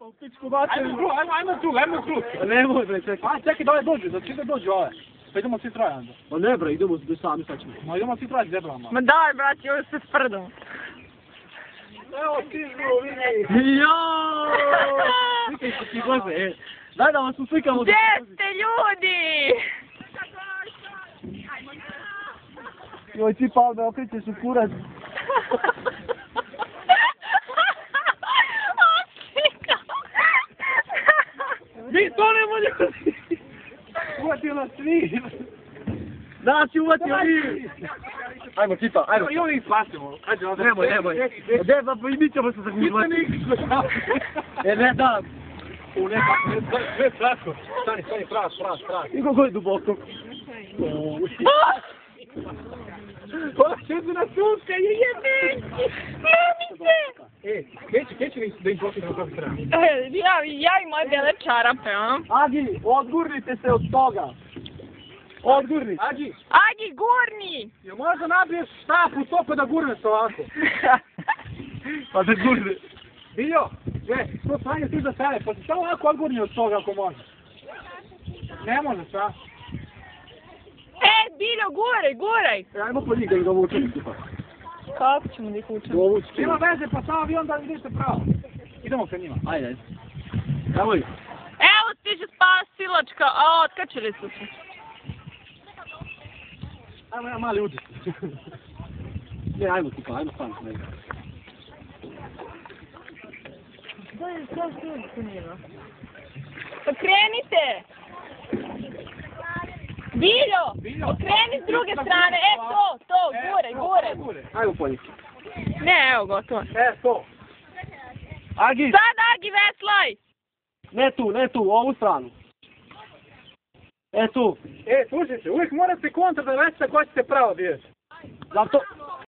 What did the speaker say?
U pičku materinu. Ajmo tu. Ne može, čekaj. Aj, čekaj da ovaj dođe, da čim da dođe ove. Pa idemo svi troje onda. Pa ne bre, idemo sami sad ćemo. Ma idemo svi troje s deblama. Ma daj, brati, ovo se sprdom. Evo stižu, vidi. Jaaaa! Slikaj se ti goze, daj da vas uslikamo. Gdje ste ljudi? Joj, ti pao da okrećeš u kurac. Mi to ne možemo. Uvatila svi. Znači, uvatio vi. Ajmo, Kipa, ajmo. I ovih spasimo. Ajde, onda. Nemoj. Ne, pa i mi ćemo se zaključiti. Ne dam. U nekako, sve slatko. Stani, praš. I kako je duboko. Kola šedu na sunce, je jebiki! Mamice! Keći da im posljedno kako treba. Ja i moje bele čarape, a? Agi, odgurnite se od toga. Odgurnite. Agi, Gurni! jel možda nabiješ štap u to pa da gurneš ovako? Pa da gurne. Biljo, to stanje ti za sebe, pa si samo ovako odgurni od toga ako možeš. Ne možeš, a? Biljo, guraj! Ajmo po njih da ih dovučemo, Kipa. Kako ćemo da ih učemo? Dovučiti. Nema veze, pa samo vi onda idete pravo. Idemo ka njima. Ajde. Evo ih. Evo stiže spasilačka, a otkačili su se. Ajmo ja mali uđi. Ne, ajmo Kipa, ajmo stvarno. Pa krenite! Biljo! Okreni s druge strane, to, guraj! Ajmo po njih. Ne, evo gotovo. To. Agi! Sad Agi, veslaj! Ne tu, ovu stranu. Tu. Slušajte, uvijek morate kontra da već ko ćete pravo bijeti. Zato,